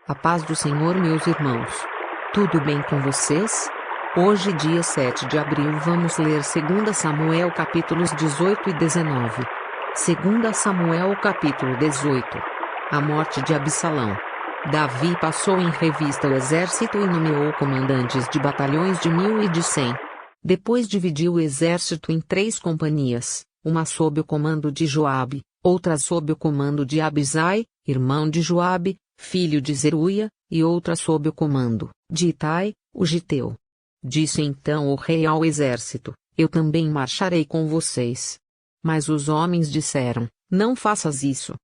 A paz do Senhor, meus irmãos. Tudo bem com vocês? Hoje, dia 7 de abril, vamos ler 2 Samuel capítulos 18 e 19. 2 Samuel capítulo 18. A morte de Absalão. Davi passou em revista o exército e nomeou comandantes de batalhões de 1000 e de 100. Depois dividiu o exército em 3 companhias, uma sob o comando de Joabe, outra sob o comando de Abisai, irmão de Joabe, filho de Zeruia, e outra sob o comando de Itai, o giteu. Disse então o rei ao exército: Eu também marcharei com vocês. Mas os homens disseram: Não faças isso.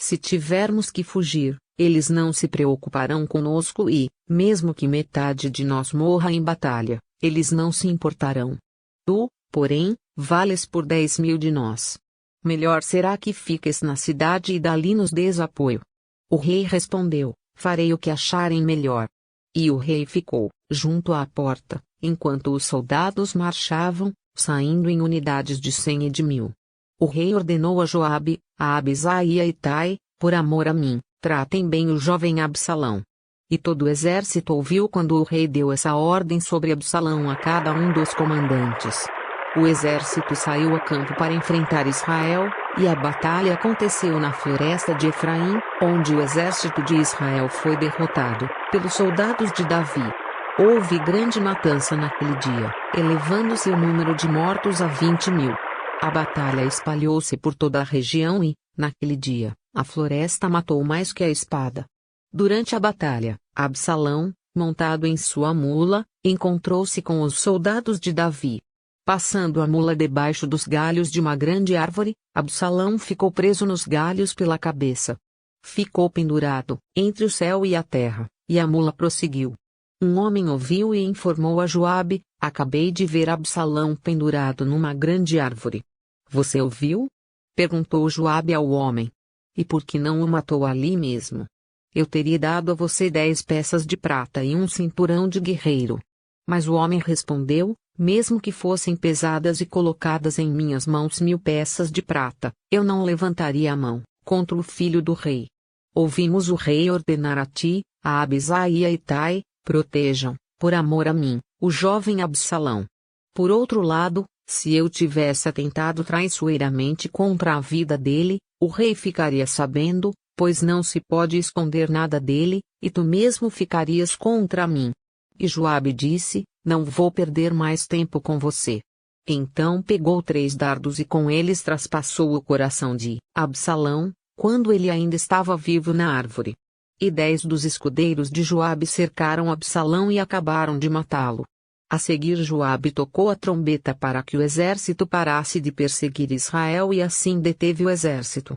Se tivermos que fugir, eles não se preocuparão conosco e, mesmo que metade de nós morra em batalha, eles não se importarão. Tu, porém, vales por 10.000 de nós. Melhor será que fiques na cidade e dali nos des apoio. O rei respondeu: Farei o que acharem melhor. E o rei ficou junto à porta, enquanto os soldados marchavam, saindo em unidades de 100 e de 1000. O rei ordenou a Joabe, a Abisai e a Itai: Por amor a mim, tratem bem o jovem Absalão. E todo o exército ouviu quando o rei deu essa ordem sobre Absalão a cada um dos comandantes. O exército saiu a campo para enfrentar Israel, e a batalha aconteceu na floresta de Efraim, onde o exército de Israel foi derrotado pelos soldados de Davi. Houve grande matança naquele dia, elevando-se o número de mortos a 20.000. A batalha espalhou-se por toda a região e, naquele dia, a floresta matou mais que a espada. Durante a batalha, Absalão, montado em sua mula, encontrou-se com os soldados de Davi. Passando a mula debaixo dos galhos de uma grande árvore, Absalão ficou preso nos galhos pela cabeça. Ficou pendurado, entre o céu e a terra, e a mula prosseguiu. Um homem ouviu e informou a Joabe: Acabei de ver Absalão pendurado numa grande árvore. Você ouviu? Perguntou Joabe ao homem. E por que não o matou ali mesmo? Eu teria dado a você 10 peças de prata e um cinturão de guerreiro. Mas o homem respondeu: Mesmo que fossem pesadas e colocadas em minhas mãos 1000 peças de prata, eu não levantaria a mão contra o filho do rei. Ouvimos o rei ordenar a ti, a Abisai e a Itai: Protejam, por amor a mim, o jovem Absalão. Por outro lado, se eu tivesse atentado traiçoeiramente contra a vida dele, o rei ficaria sabendo, pois não se pode esconder nada dele, e tu mesmo ficarias contra mim. E Joabe disse: Não vou perder mais tempo com você. Então pegou 3 dardos e com eles traspassou o coração de Absalão, quando ele ainda estava vivo na árvore. E 10 dos escudeiros de Joabe cercaram Absalão e acabaram de matá-lo. A seguir Joabe tocou a trombeta para que o exército parasse de perseguir Israel e assim deteve o exército.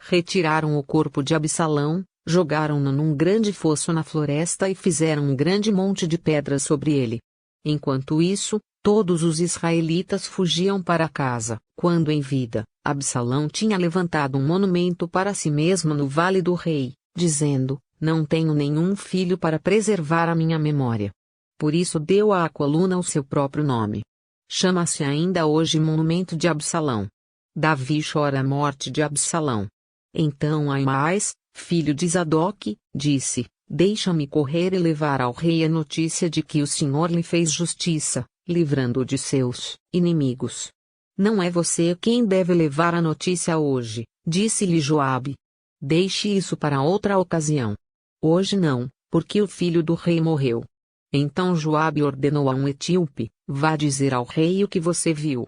Retiraram o corpo de Absalão, jogaram-no num grande fosso na floresta e fizeram um grande monte de pedras sobre ele. Enquanto isso, todos os israelitas fugiam para casa. Quando em vida, Absalão tinha levantado um monumento para si mesmo no Vale do Rei, dizendo: Não tenho nenhum filho para preservar a minha memória. Por isso deu à coluna o seu próprio nome. Chama-se ainda hoje Monumento de Absalão. Davi chora a morte de Absalão. Então Aimás, filho de Zadoque, disse: Deixa-me correr e levar ao rei a notícia de que o Senhor lhe fez justiça, livrando-o de seus inimigos. Não é você quem deve levar a notícia hoje, disse-lhe Joabe. Deixe isso para outra ocasião. Hoje não, porque o filho do rei morreu. Então Joabe ordenou a um etíope: Vá dizer ao rei o que você viu.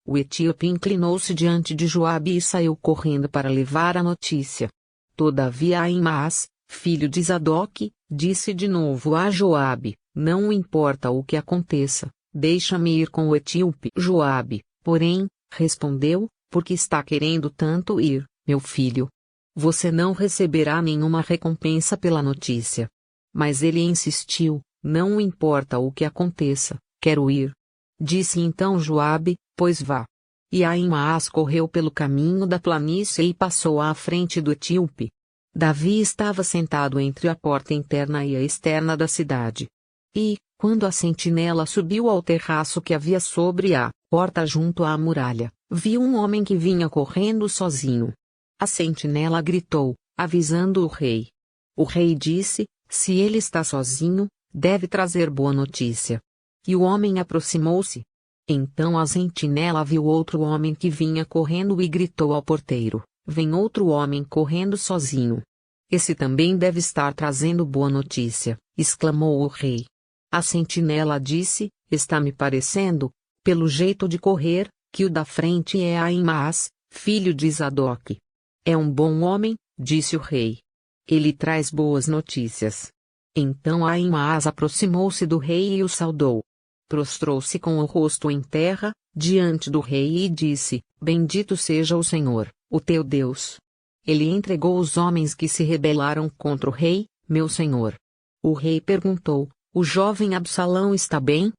O etíope inclinou-se diante de Joabe e saiu correndo para levar a notícia. Todavia Aimás, filho de Zadoque, disse de novo a Joabe: Não importa o que aconteça, deixa-me ir com o etíope. Joabe, porém, respondeu: Por que está querendo tanto ir, meu filho? Você não receberá nenhuma recompensa pela notícia. Mas ele insistiu: Não importa o que aconteça, quero ir. Disse então Joabe: Pois vá. E Aimás correu pelo caminho da planície e passou à frente do etíope. Davi estava sentado entre a porta interna e a externa da cidade. E, quando a sentinela subiu ao terraço que havia sobre a porta junto à muralha, viu um homem que vinha correndo sozinho. A sentinela gritou, avisando o rei. O rei disse: Se ele está sozinho, deve trazer boa notícia. E o homem aproximou-se. Então a sentinela viu outro homem que vinha correndo e gritou ao porteiro: Vem outro homem correndo sozinho. Esse também deve estar trazendo boa notícia, exclamou o rei. A sentinela disse: Está me parecendo, pelo jeito de correr, que o da frente é Ahimaás, filho de Zadok. É um bom homem, disse o rei. Ele traz boas notícias. Então Ahimaás aproximou-se do rei e o saudou. Prostrou-se com o rosto em terra, diante do rei e disse: Bendito seja o Senhor, o teu Deus. Ele entregou os homens que se rebelaram contra o rei, meu senhor. O rei perguntou: O jovem Absalão está bem?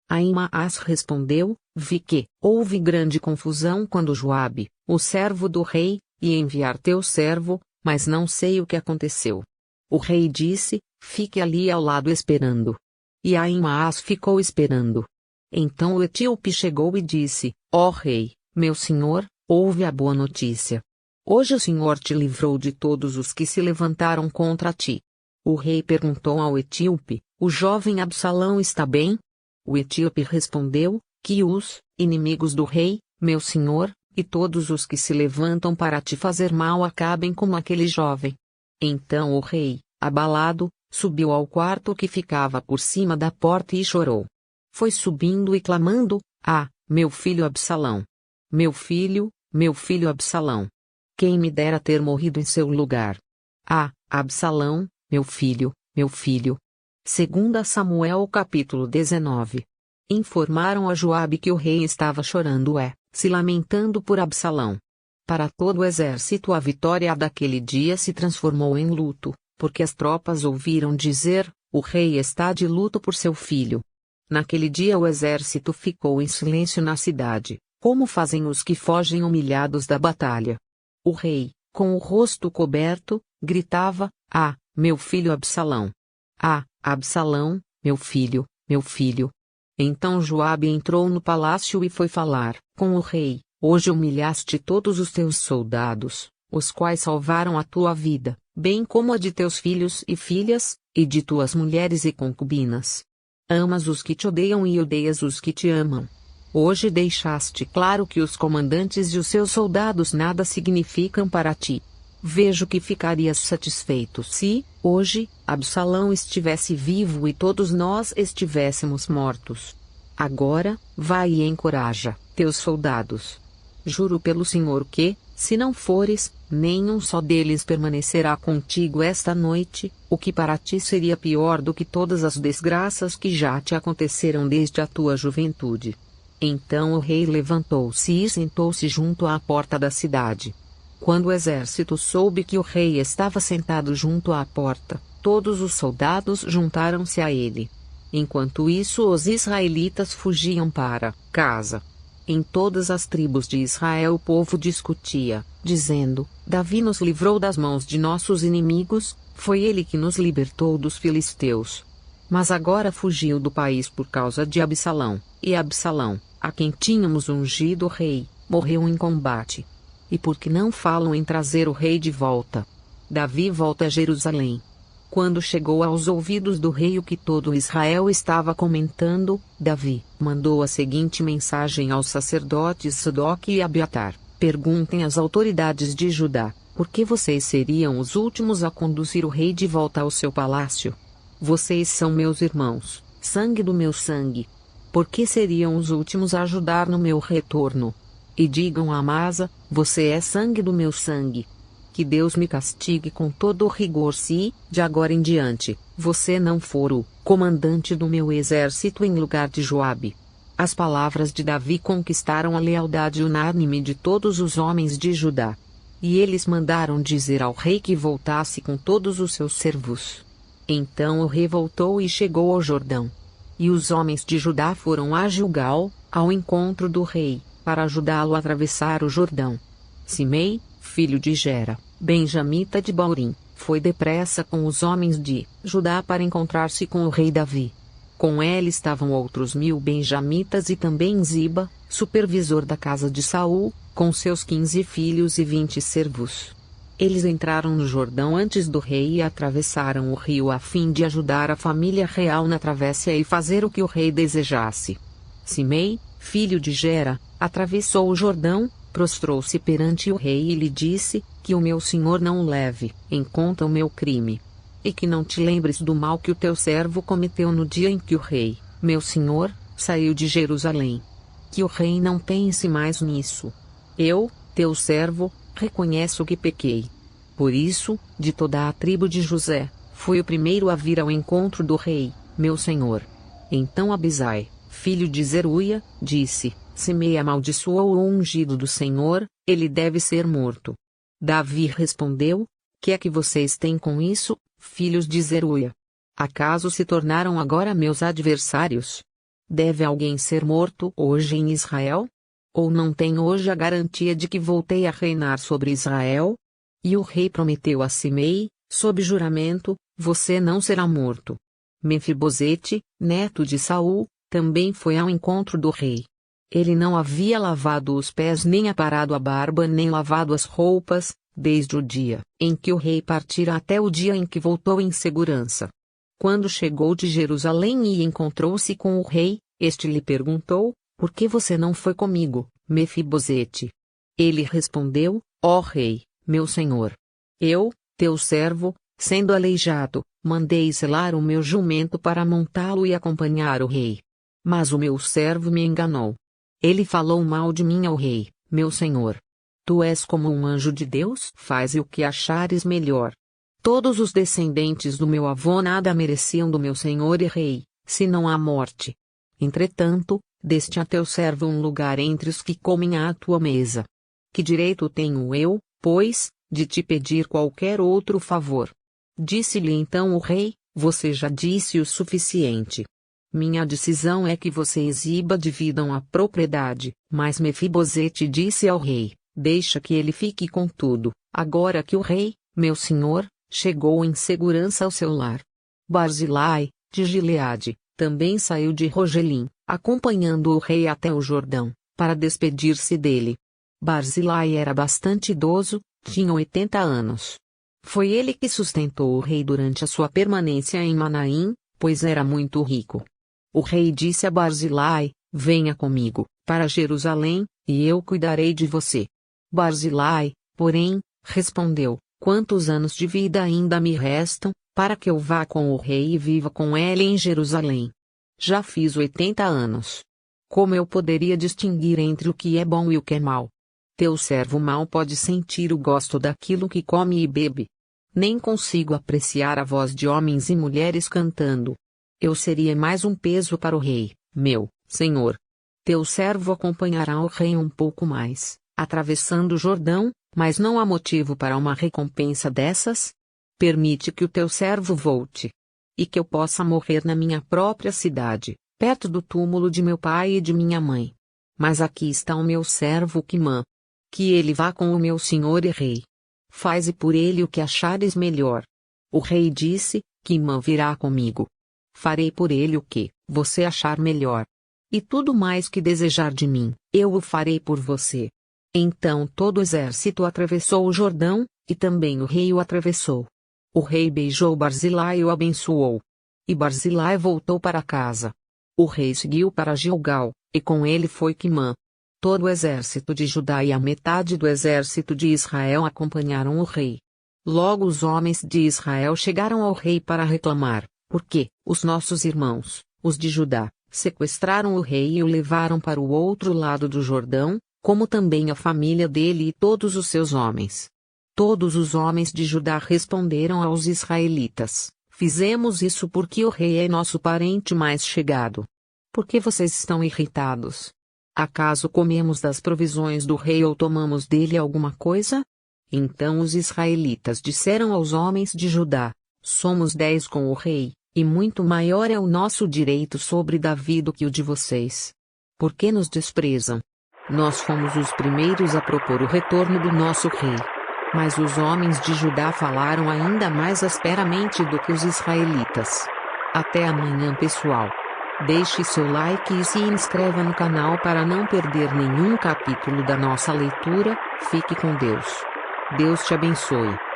Ahimaás respondeu: Vi que houve grande confusão quando Joabe, o servo do rei, ia enviar teu servo, mas não sei o que aconteceu. O rei disse: Fique ali ao lado esperando. E Ahimaás ficou esperando. Então o etíope chegou e disse: Ó rei, meu senhor, ouve a boa notícia. Hoje o Senhor te livrou de todos os que se levantaram contra ti. O rei perguntou ao etíope: O jovem Absalão está bem? O etíope respondeu: Que os inimigos do rei, meu senhor, e todos os que se levantam para te fazer mal acabem como aquele jovem. Então o rei, abalado, subiu ao quarto que ficava por cima da porta e chorou. Foi subindo e clamando: Ah, meu filho Absalão! Meu filho Absalão! Quem me dera ter morrido em seu lugar! Ah, Absalão, meu filho, meu filho! 2 Samuel capítulo 19. Informaram a Joabe que o rei estava chorando se lamentando por Absalão. Para todo o exército a vitória daquele dia se transformou em luto, porque as tropas ouviram dizer: o rei está de luto por seu filho. Naquele dia o exército ficou em silêncio na cidade, como fazem os que fogem humilhados da batalha. O rei, com o rosto coberto, gritava: Ah, meu filho Absalão! Ah, Absalão, meu filho, meu filho! Então Joabe entrou no palácio e foi falar com o rei: Hoje humilhaste todos os teus soldados, os quais salvaram a tua vida, bem como a de teus filhos e filhas, e de tuas mulheres e concubinas. Amas os que te odeiam e odeias os que te amam. Hoje deixaste claro que os comandantes e os seus soldados nada significam para ti. Vejo que ficarias satisfeito se, hoje, Absalão estivesse vivo e todos nós estivéssemos mortos. Agora, vai e encoraja teus soldados. Juro pelo Senhor que, se não fores, nenhum só deles permanecerá contigo esta noite, o que para ti seria pior do que todas as desgraças que já te aconteceram desde a tua juventude. Então o rei levantou-se e sentou-se junto à porta da cidade. Quando o exército soube que o rei estava sentado junto à porta, todos os soldados juntaram-se a ele. Enquanto isso os israelitas fugiam para casa. Em todas as tribos de Israel o povo discutia, dizendo: Davi nos livrou das mãos de nossos inimigos, foi ele que nos libertou dos filisteus. Mas agora fugiu do país por causa de Absalão, e Absalão, a quem tínhamos ungido rei, morreu em combate. E por que não falam em trazer o rei de volta? Davi volta a Jerusalém. Quando chegou aos ouvidos do rei o que todo Israel estava comentando, Davi mandou a seguinte mensagem aos sacerdotes Sadoc e Abiatar: Perguntem às autoridades de Judá, por que vocês seriam os últimos a conduzir o rei de volta ao seu palácio? Vocês são meus irmãos, sangue do meu sangue. Por que seriam os últimos a ajudar no meu retorno? E digam a Amasa: você é sangue do meu sangue. Que Deus me castigue com todo o rigor se, de agora em diante, você não for o comandante do meu exército em lugar de Joabe. As palavras de Davi conquistaram a lealdade unânime de todos os homens de Judá. E eles mandaram dizer ao rei que voltasse com todos os seus servos. Então o rei voltou e chegou ao Jordão. E os homens de Judá foram a Gilgal, ao encontro do rei, para ajudá-lo a atravessar o Jordão. Simei, filho de Gera, benjamita de Baurim, foi depressa com os homens de Judá para encontrar-se com o rei Davi. Com ele estavam outros 1000 benjamitas e também Ziba, supervisor da casa de Saul, com seus 15 filhos e 20 servos. Eles entraram no Jordão antes do rei e atravessaram o rio a fim de ajudar a família real na travessia e fazer o que o rei desejasse. Simei, filho de Gera, atravessou o Jordão, prostrou-se perante o rei e lhe disse: que o meu senhor não leve em conta o meu crime. E que não te lembres do mal que o teu servo cometeu no dia em que o rei, meu senhor, saiu de Jerusalém. Que o rei não pense mais nisso. Eu, teu servo, reconheço que pequei. Por isso, de toda a tribo de José, fui o primeiro a vir ao encontro do rei, meu senhor. Então Abisai, filho de Zeruia, disse: Simei amaldiçoou o ungido do Senhor, ele deve ser morto. Davi respondeu: que é que vocês têm com isso, filhos de Zeruia? Acaso se tornaram agora meus adversários? Deve alguém ser morto hoje em Israel? Ou não tem hoje a garantia de que voltei a reinar sobre Israel? E o rei prometeu a Simei, sob juramento: você não será morto. Mefibosete, neto de Saul, também foi ao encontro do rei. Ele não havia lavado os pés nem aparado a barba nem lavado as roupas, desde o dia em que o rei partira até o dia em que voltou em segurança. Quando chegou de Jerusalém e encontrou-se com o rei, este lhe perguntou: por que você não foi comigo, Mefibosete? Ele respondeu: ó rei, meu senhor. Eu, teu servo, sendo aleijado, mandei selar o meu jumento para montá-lo e acompanhar o rei. Mas o meu servo me enganou. Ele falou mal de mim ao rei, meu senhor. Tu és como um anjo de Deus? Faze o que achares melhor. Todos os descendentes do meu avô nada mereciam do meu senhor e rei, senão a morte. Entretanto, deste a teu servo um lugar entre os que comem à tua mesa. Que direito tenho eu, pois, de te pedir qualquer outro favor? Disse-lhe então o rei: você já disse o suficiente. Minha decisão é que você exiba dividam a propriedade. Mas Mefibosete disse ao rei: deixa que ele fique com tudo, agora que o rei, meu senhor, chegou em segurança ao seu lar. Barzilai, de Gileade, também saiu de Rogelim, acompanhando o rei até o Jordão, para despedir-se dele. Barzilai era bastante idoso, tinha 80 anos. Foi ele que sustentou o rei durante a sua permanência em Manaim, pois era muito rico. O rei disse a Barzilai: venha comigo, para Jerusalém, e eu cuidarei de você. Barzilai, porém, respondeu: quantos anos de vida ainda me restam, para que eu vá com o rei e viva com ele em Jerusalém? Já fiz 80 anos. Como eu poderia distinguir entre o que é bom e o que é mal? Teu servo mal pode sentir o gosto daquilo que come e bebe. Nem consigo apreciar a voz de homens e mulheres cantando. Eu seria mais um peso para o rei, meu senhor. Teu servo acompanhará o rei um pouco mais, atravessando o Jordão, mas não há motivo para uma recompensa dessas. Permite que o teu servo volte. E que eu possa morrer na minha própria cidade, perto do túmulo de meu pai e de minha mãe. Mas aqui está o meu servo Quimã. Que ele vá com o meu senhor e rei. Faze por ele o que achares melhor. O rei disse: Quimã virá comigo. Farei por ele o que você achar melhor. E tudo mais que desejar de mim, eu o farei por você. Então todo o exército atravessou o Jordão, e também o rei o atravessou. O rei beijou Barzilai e o abençoou. E Barzilai voltou para casa. O rei seguiu para Gilgal, e com ele foi Quimã. Todo o exército de Judá e a metade do exército de Israel acompanharam o rei. Logo os homens de Israel chegaram ao rei para reclamar: porque os nossos irmãos, os de Judá, sequestraram o rei e o levaram para o outro lado do Jordão, como também a família dele e todos os seus homens. Todos os homens de Judá responderam aos israelitas: fizemos isso porque o rei é nosso parente mais chegado. Por que vocês estão irritados? Acaso comemos das provisões do rei ou tomamos dele alguma coisa? Então os israelitas disseram aos homens de Judá: somos 10 com o rei, e muito maior é o nosso direito sobre Davi do que o de vocês. Por que nos desprezam? Nós fomos os primeiros a propor o retorno do nosso rei. Mas os homens de Judá falaram ainda mais asperamente do que os israelitas. Até amanhã, pessoal. Deixe seu like e se inscreva no canal para não perder nenhum capítulo da nossa leitura. Fique com Deus. Deus te abençoe.